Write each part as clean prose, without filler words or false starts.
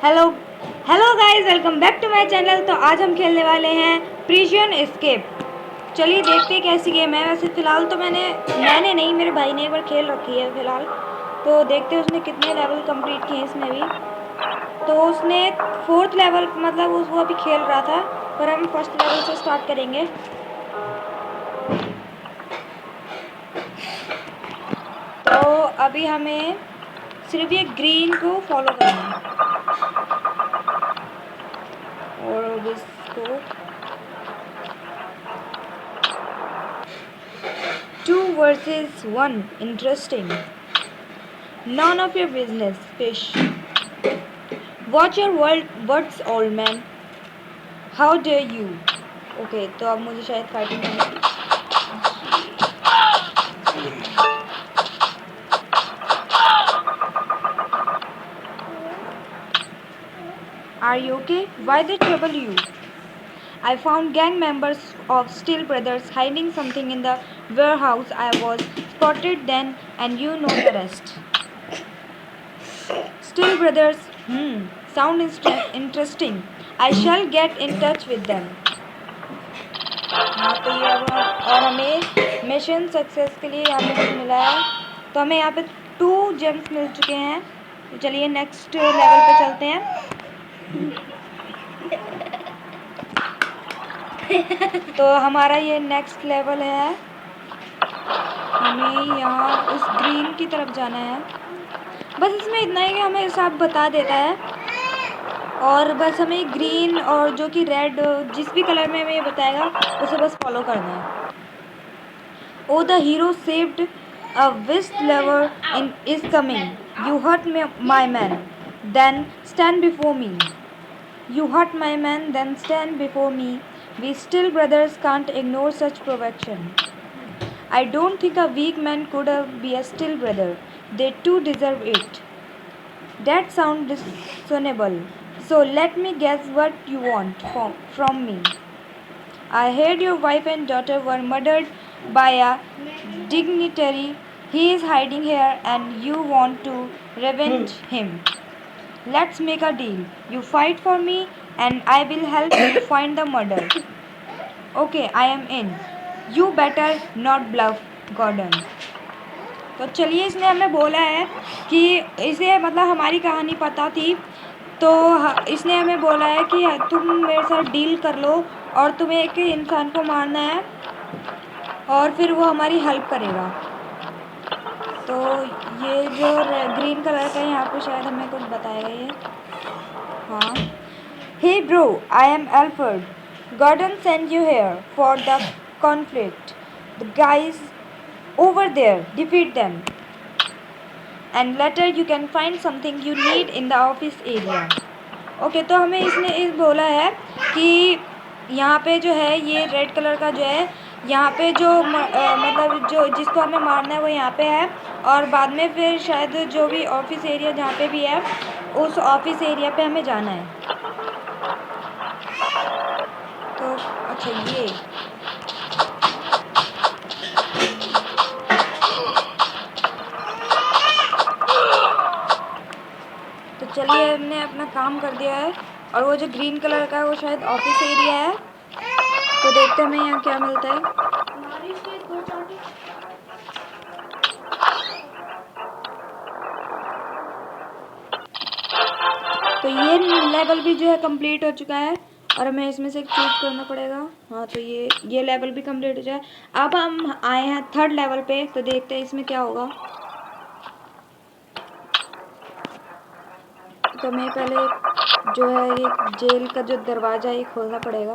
Hello hello guys, welcome back to my channel. तो आज हम खेलने वाले हैं प्रिजन एस्केप। चलिए देखते हैं कैसी गेम है। वैसे फ़िलहाल तो मैंने नहीं, मेरे भाई ने एक बार खेल रखी है फ़िलहाल। तो देखते हैं उसने कितने लेवल कंप्लीट किए इसमें भी। तो उसने 4th लेवल, मतलब वो अभी खेल रहा था, पर हम फर्स्ट लेवल से स्टार्ट करेंगे। तो अभी हमें सिर्फ ये ग्रीन को फॉलो करना है और अब इसको 2 versus 1. Interesting. None of your business, fish. Watch your words, old man. How dare you? Okay, तो अब मुझे शायद फाइटिंग करनी है। Are you okay? Why they trouble you? I found gang members of Steel Brothers hiding something in the warehouse. I was spotted then, and you know the rest. Steel Brothers, sound interesting. I shall get in touch with them. हाँ, तो ये अब और हमें mission success के लिए यहाँ पे कुछ मिला है। तो हमें यहाँ पे 2 जेम्स मिल चुके हैं। तो चलिए नेक्स्ट लेवल पे चलते हैं। तो हमारा ये नेक्स्ट लेवल है। हमें यहाँ उस ग्रीन की तरफ जाना है। बस इसमें इतना ही कि हमें सब बता देता है और बस हमें ग्रीन और जो कि रेड, जिस भी कलर में हमें ये बताएगा उसे बस फॉलो करना है। Oh, the hero saved a whistleblower is coming. You hurt my man, then stand before me. You hurt my man, then stand before me. We Still Brothers can't ignore such provocation. I don't think a weak man could be a Still Brother. They too deserve it. That sounds reasonable. So let me guess what you want from me. I heard your wife and daughter were murdered by a dignitary. He is hiding here and you want to revenge him. Let's make a deal. You fight for me and I will help you find the murderer. Okay, I am in. You better not bluff, Gordon. तो चलिए, इसने हमें बोला है कि इसे मतलब हमारी कहानी पता थी। तो इसने हमें बोला है कि तुम मेरे साथ डील कर लो और तुम्हें एक इंसान को मारना है और फिर वो हमारी हेल्प करेगा। तो ये जो ग्रीन कलर का है यहाँ पे शायद हमें कुछ बताएगा ये। हाँ, hey bro, I am Alfred. Gordon send you here for the conflict. The guys over there, defeat them, and later you can find something you need in the office area. Okay, तो हमें इसने इस बोला है कि यहाँ पे जो है ये रेड कलर का जो है, यहाँ पे जो मतलब जो जिसको हमें मारना है वो यहाँ पे है और बाद में फिर शायद जो भी ऑफिस एरिया जहाँ पे भी है उस ऑफिस एरिया पे हमें जाना है। तो अच्छा, ये तो चलिए, हमने अपना काम कर दिया है और वो जो ग्रीन कलर का है वो शायद ऑफिस एरिया है। तो देखते हैं हमें यहाँ क्या मिलता है। तो ये लेवल भी जो है कंप्लीट हो चुका है और हमें इसमें से एक चूज करना पड़ेगा। हाँ, तो ये लेवल भी कंप्लीट हो जाए। अब हम आए हैं 3rd लेवल पे, तो देखते हैं इसमें क्या होगा। तो हमें पहले जो है ये जेल का जो दरवाज़ा है ये खोलना पड़ेगा।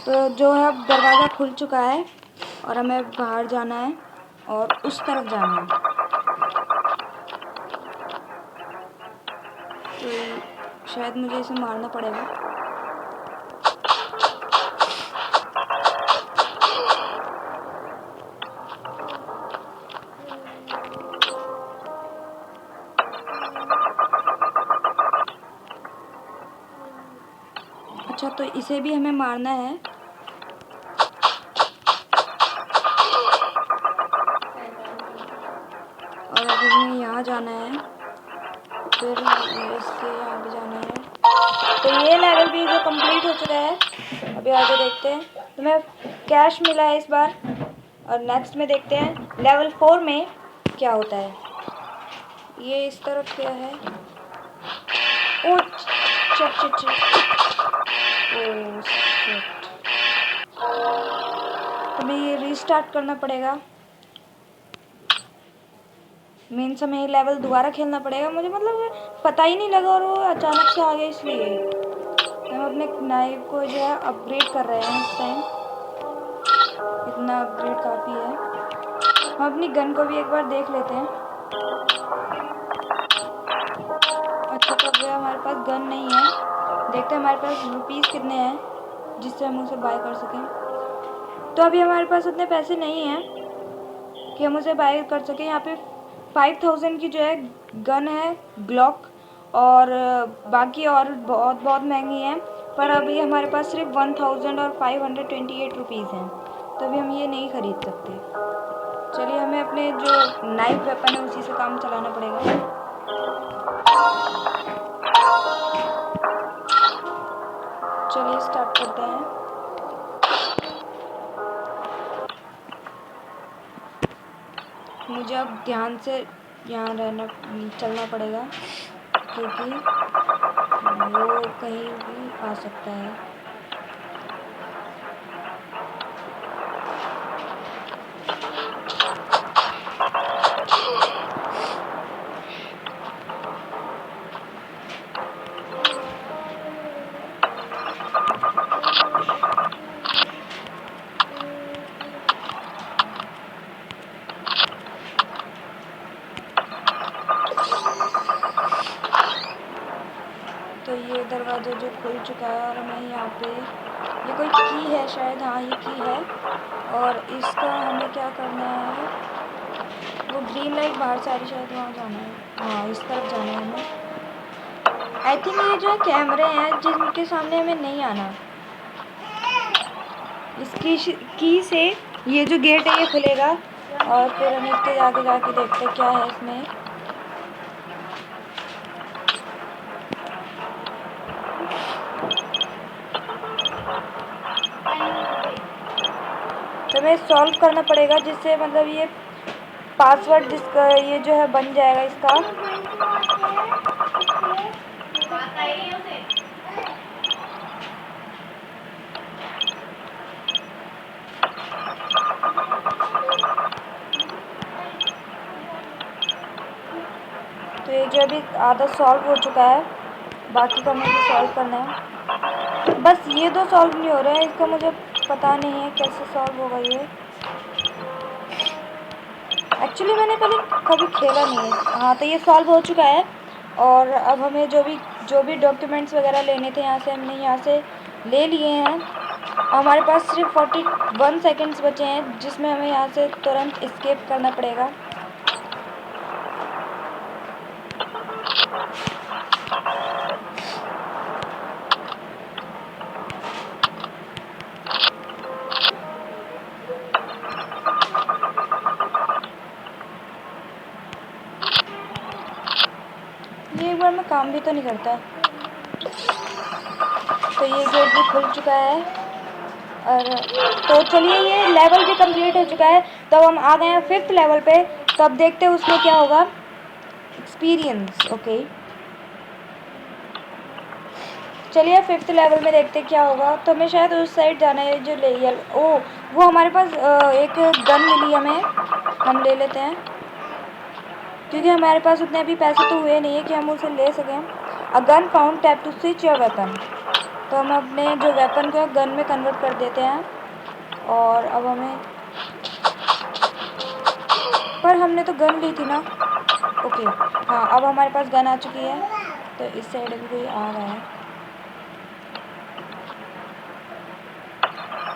तो जो है अब दरवाज़ा खुल चुका है और हमें बाहर जाना है और उस तरफ जाना है। तो शायद मुझे इसे मारना पड़ेगा। तो इसे भी हमें मारना है। और अब हमें यहाँ जाना है, फिर इसके यहाँ भी जाना है। तो ये लेवल भी जो कंप्लीट हो चुका है। अभी आगे देखते हैं। तो हमें कैश मिला है इस बार। और नेक्स्ट में देखते हैं लेवल 4 में क्या होता है। ये इस तरफ क्या है। Oh shit. Oh shit. हमें ये रीस्टार्ट करना पड़ेगा। मीन्स हमें लेवल दोबारा खेलना पड़ेगा। मुझे मतलब पता ही नहीं लगा और वो अचानक से आ गया, इसलिए हम अपने नाइफ को जो है अपग्रेड कर रहे हैं इस टाइम। इतना अपग्रेड काफ़ी है। हम अपनी गन को भी एक बार देख लेते हैं। अच्छा, तो अब हमारे पास गन नहीं है। देखते हैं हमारे पास रुपीस कितने हैं जिससे हम उसे बाय कर सकें। तो अभी हमारे पास उतने पैसे नहीं हैं कि हम उसे बाय कर सकें। यहाँ पे 5000 की जो है गन है ग्लॉक, और बाकी और बहुत महंगी हैं। पर अभी हमारे पास सिर्फ 1528 रुपीज़ हैं, तो अभी हम ये नहीं ख़रीद सकते। चलिए, हमें अपने जो नाइफ वेपन है उसी से काम चलाना पड़ेगा। चलिए स्टार्ट करते हैं। मुझे अब ध्यान से यहाँ चलना पड़ेगा, क्योंकि वो कहीं भी आ सकता है। तो ये दरवाज़ा जो खुल चुका है, और हमें यहाँ पे ये कोई की है शायद। हाँ, ये की है। और इसका हमें क्या करना है, वो ग्रीन लाइट बाहर से आ रही, शायद वहाँ जाना है। हाँ, इस तरफ जाना है हमें। आई थिंक ये जो कैमरे हैं जिनके सामने हमें नहीं आना। इसकी की से ये जो गेट है ये खुलेगा, और फिर हम इसके आगे जाके देखते हैं क्या है इसमें। तो हमें सॉल्व करना पड़ेगा, जिससे मतलब ये पासवर्ड जिसका ये जो है बन जाएगा इसका। तो ये जो अभी आधा सॉल्व हो चुका है, बाकी का मुझे सॉल्व करना है। बस ये दो सॉल्व नहीं हो रहा है, इसका मुझे पता नहीं है कैसे सॉल्व होगा ये। एक्चुअली मैंने पहले कभी खेला नहीं है। हाँ, तो ये सॉल्व हो चुका है। और अब हमें जो भी डॉक्यूमेंट्स वगैरह लेने थे यहाँ से, हमने यहाँ से ले लिए हैं। हमारे पास सिर्फ 41 सेकेंड्स बचे हैं, जिसमें हमें यहाँ से तुरंत एस्केप करना पड़ेगा। ये एक बार में काम भी तो नहीं करता। तो ये गेट भी खुल चुका है। और तो चलिए, ये लेवल भी कंप्लीट हो चुका है। तो हम आ गए हैं 5th लेवल पे। तो अब देखते हैं उसमें क्या होगा। Experience, okay. चलिए 5th लेवल में देखते हैं क्या होगा। तो हमें शायद उस साइड जाना है जो वो हमारे पास एक गन मिली हमें, हम ले लेते हैं, क्योंकि हमारे पास उतने अभी पैसे तो हुए नहीं है कि हम उसे ले सकें। A gun found, tap to switch your weapon. तो हम अपने जो वेपन को गन में कन्वर्ट कर देते हैं। और अब हमें, पर हमने तो गन ली थी ना। ओके, हाँ, अब हमारे पास गन आ चुकी है। तो इस साइड भी कोई आ रहा है।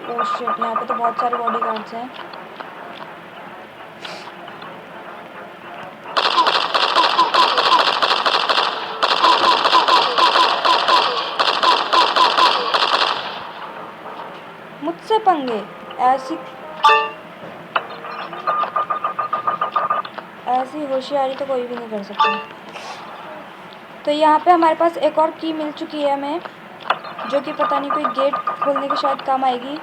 ओह शिट, यहाँ पे तो बहुत सारे बॉडीगार्ड्स हैं। पंगे, ऐसी ऐसी होशियारी तो कोई भी नहीं कर सकता। तो यहाँ पे हमारे पास एक और की मिल चुकी है हमें, जो कि पता नहीं कोई गेट खोलने के शायद काम आएगी।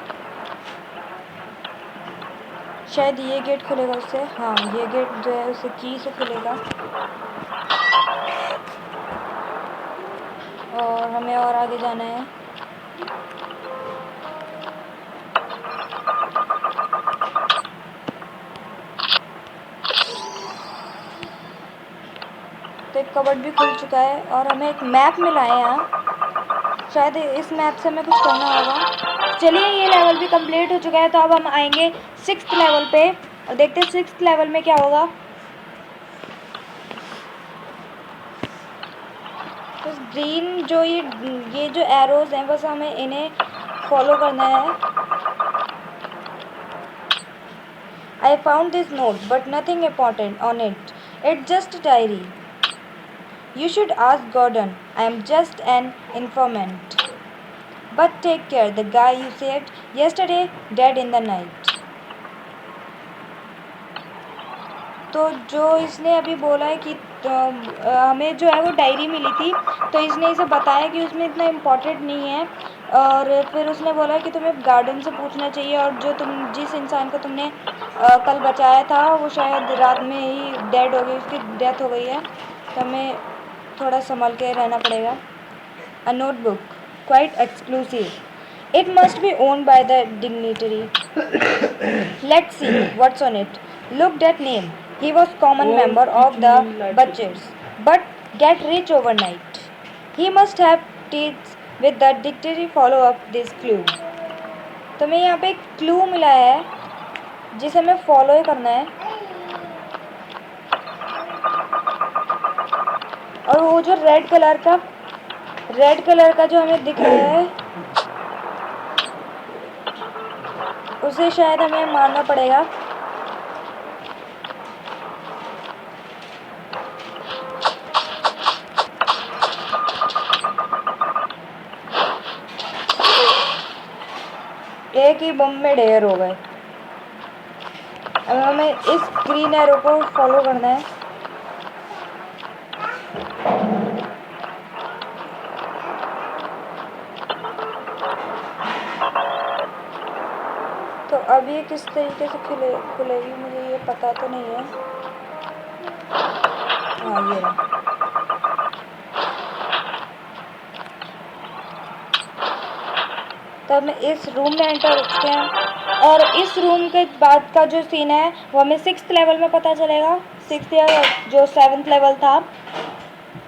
शायद ये गेट खुलेगा उससे। हाँ, ये गेट जो है उसे की से खुलेगा। और हमें और आगे जाना है। तो एक कबर्ड भी खुल चुका है और हमें एक मैप मिला है यहाँ। शायद इस मैप से हमें कुछ करना होगा। चलिए, ये लेवल भी कंप्लीट हो चुका है। तो अब हम आएंगे 6th लेवल पे और देखते हैं 6th लेवल में क्या होगा। तो ग्रीन जो ये जो एरोज हैं, बस हमें इन्हें फॉलो करना है। I found this note, but nothing important on it. It's just a diary. You should ask Gordon. I am just an informant. But take care, the guy you saved yesterday dead in the night. तो जो इसने अभी बोला है कि हमें जो है वो डायरी मिली थी, तो इसने इसे बताया कि उसमें इतना इम्पोर्टेंट नहीं है। और फिर उसने बोला कि तुम्हें गार्डन से पूछना चाहिए, और जो जिस इंसान को तुमने कल बचाया था वो शायद रात में ही डेड हो गई, उसकी डेथ हो गई है। तो हमें थोड़ा संभल के रहना पड़ेगा। A notebook, quite exclusive. It must be owned by the dignitary. Let's see what's on it. Look that name. He was common member of the Butchers, but get rich overnight. He must have deeds with the dignitary. Follow up this clue. तो हमें यहाँ पे एक clue मिला है जिसे हमें follow ही करना है। और वो जो रेड कलर का जो हमें दिख रहा है, उसे शायद हमें मारना पड़ेगा। एक ही बम में ढेर हो गए। अब हमें इस ग्रीन एरो को फॉलो करना है। तो अब ये किस तरीके से खुलेगी मुझे ये पता तो नहीं है। हाँ, ये रहा। तो हमें इस रूम में एंटर हो चुके हैं, और इस रूम के बाद का जो सीन है वो हमें 6th लेवल में पता चलेगा। 6th या जो 7th लेवल था,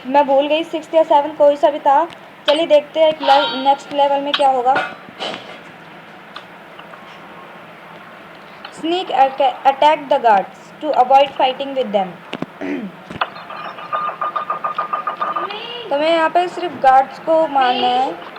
मैं भूल गई, 6th या 7th कोई सा भी था। चलिए देखते हैं नेक्स्ट लेवल में क्या होगा। Sneak attack the guards to avoid fighting with them. तो हमें यहाँ पे सिर्फ गार्ड्स को मारना है।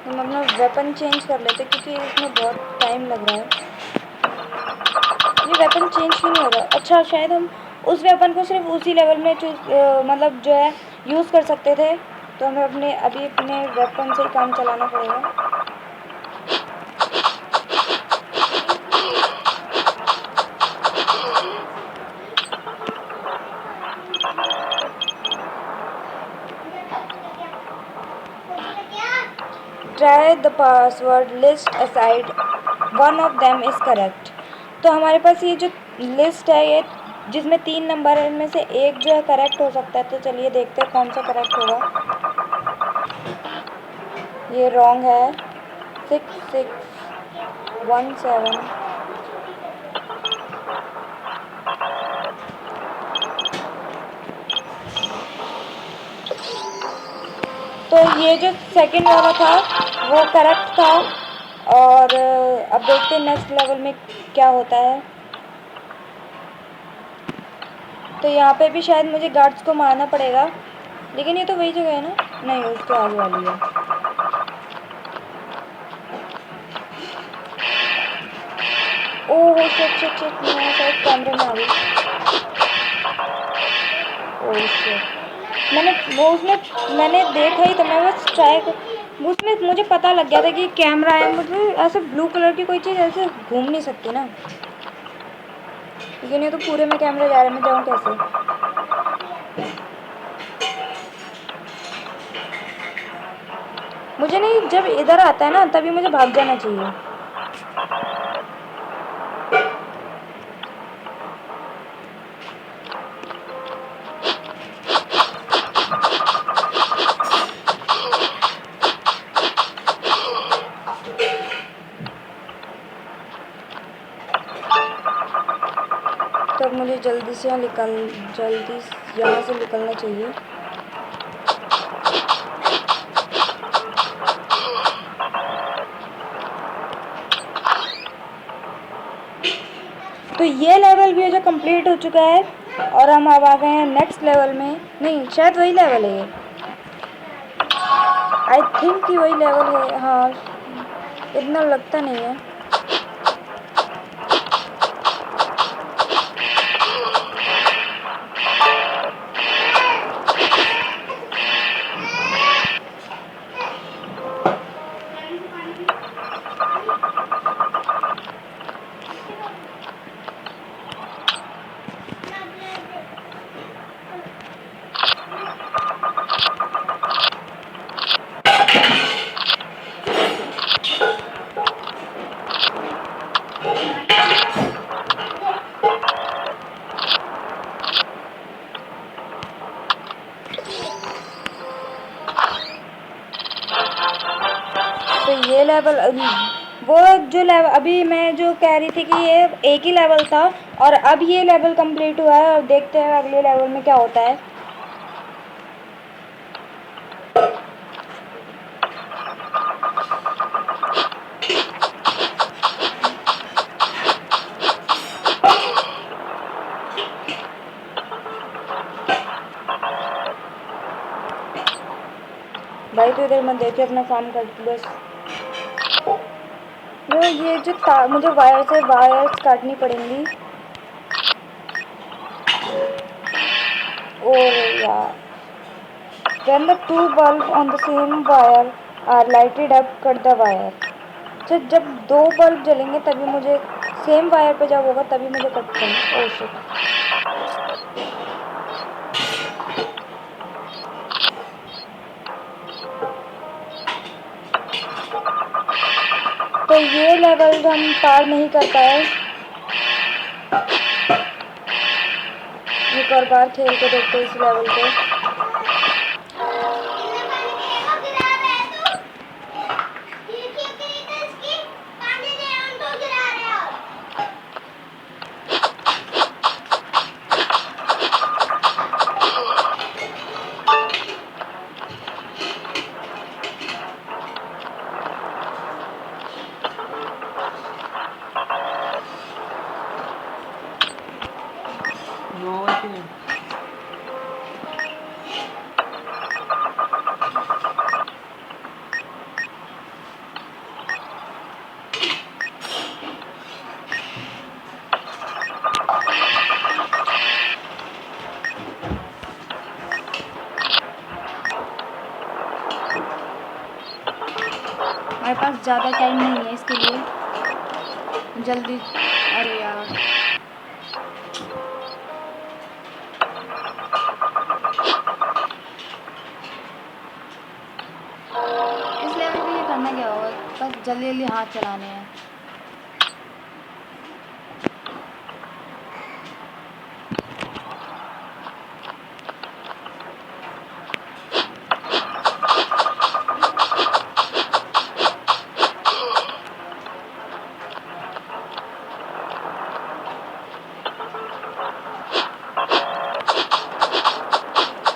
हम अपना वेपन चेंज कर लेते क्योंकि इसमें बहुत टाइम लग रहा है। ये वेपन चेंज क्यों नहीं हो रहा? अच्छा, शायद हम उस वेपन को सिर्फ उसी लेवल में मतलब जो है यूज़ कर सकते थे। तो हमें अभी अपने वेपन से ही काम चलाना पड़ेगा। Try the password list aside. One of them is correct. तो हमारे पास ये जो लिस्ट है, ये जिसमें 3 नंबर है, इनमें से एक जो है करेक्ट हो सकता है। तो चलिए देखते हैं कौन सा करेक्ट होगा। ये रॉन्ग है। 6617। तो ये जो सेकंड वाला था वो करेक्ट था। और अब देखते हैं नेक्स्ट लेवल में क्या होता है। तो यहाँ पे भी शायद मुझे गार्ड्स को मारना पड़ेगा, लेकिन ये तो वही जगह है ना? नहीं, उसके आगे वाली है। ओह शिट शिट शिट, मैं शायद कैमरे में आ गई। ओह शिट, मैंने देखा ही था, मैं बस ट्राई उसमें मुझे पता लग गया था कि कैमरा है। मतलब ऐसे ब्लू कलर की कोई चीज़ ऐसे घूम नहीं सकती ना, लेकिन ये तो पूरे में कैमरा जा रहा है, मैं जाऊँ कैसे? मुझे नहीं, जब इधर आता है ना तभी मुझे भाग जाना चाहिए। तो अब मुझे जल्दी से यहाँ से निकलना चाहिए। तो ये लेवल भी जो कंप्लीट हो चुका है और हम अब आ गए हैं नेक्स्ट लेवल में। नहीं, शायद वही लेवल है ये। आई थिंक कि वही लेवल है, हाँ, इतना लगता नहीं है। तो ये लेवल, वो जो लेवल अभी मैं जो कह रही थी कि ये एक ही लेवल था और अब ये लेवल कंप्लीट हुआ है, और देखते हैं अगले लेवल में क्या होता है। भाई तो इधर मत देखे, अपना काम कर बस। ये जो मुझे वायर्स काटनी पड़ेंगी। और यार, when the two bulbs on the same wire are lighted up, cut the wire। तो जब दो बल्ब जलेंगे तभी मुझे, सेम वायर पे जब होगा तभी मुझे कट करना। Oh shit. तो ये लेवल हम पार नहीं कर पाए। एक और बार खेल के देखते हैं इस लेवल को। हमारे पास ज़्यादा टाइम नहीं है इसके लिए, जल्दी। अरे यार, इस लेवल के लिए करना क्या होगा, बस जल्दी जल्दी हाथ चलाने हैं।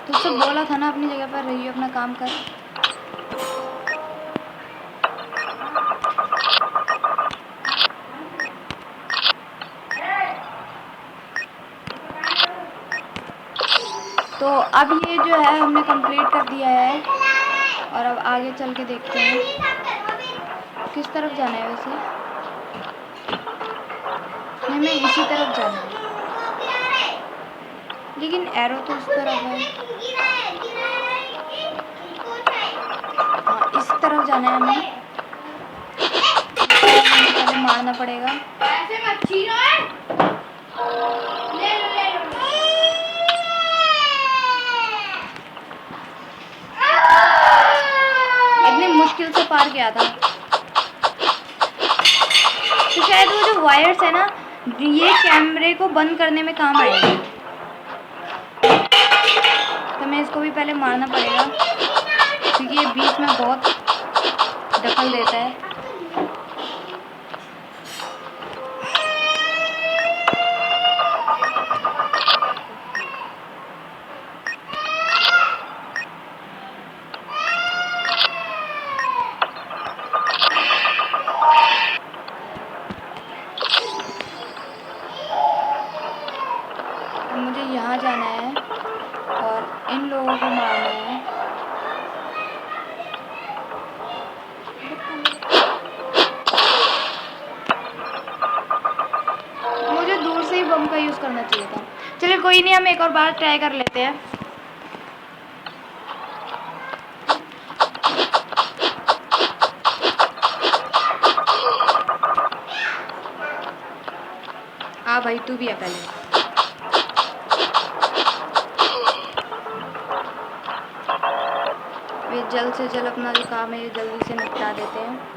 तुझसे बोला था ना अपनी जगह पर रहिए, अपना काम कर। अब ये जो है हमने कंप्लीट कर दिया है और अब आगे चल के देखते हैं किस तरफ जाना है। वैसे हमें इसी तरफ जाना है, लेकिन एरो तो इस तरफ है। हाँ, इस तरफ जाना है हमें। पहले मारना पड़ेगा। इतनी मुश्किल से पार किया था। तो शायद वो जो वायर्स है ना, ये कैमरे को बंद करने में काम आएगा। तो हमें इसको भी पहले मारना पड़ेगा क्योंकि ये बीच में बहुत दखल देता है। मुझे यहाँ जाना है और इन लोगों को मारना है। मुझे दूर से ही बम का यूज़ करना चाहिए था। चलिए कोई नहीं, हम एक और बार ट्राई कर लेते हैं। हाँ भाई, तू भी है पहले। वे जल्द से जल्द अपना जो काम है जल्दी से निपटा देते हैं।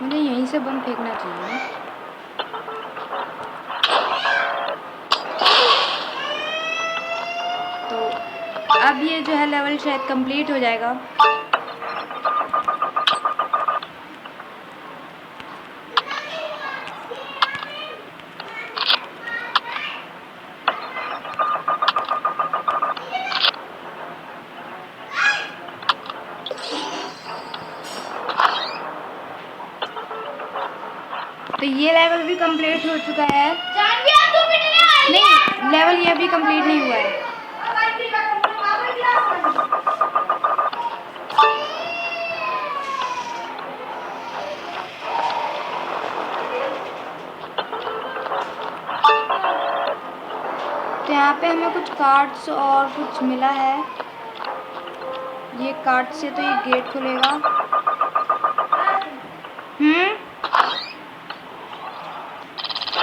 मुझे यहीं से बम फेंकना चाहिए। तो अब ये जो है लेवल शायद कंप्लीट हो जाएगा। तो ये लेवल भी कंप्लीट हो चुका है। नहीं, लेवल ये भी कंप्लीट नहीं हुआ है। तो यहाँ पे हमें कुछ कार्ड्स और कुछ मिला है। ये कार्ड से तो ये गेट खुलेगा।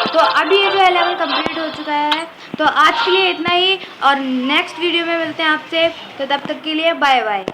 तो अभी ये जो है लेवल कंप्लीट हो चुका है। तो आज के लिए इतना ही और नेक्स्ट वीडियो में मिलते हैं आपसे। तो तब तक के लिए बाय बाय।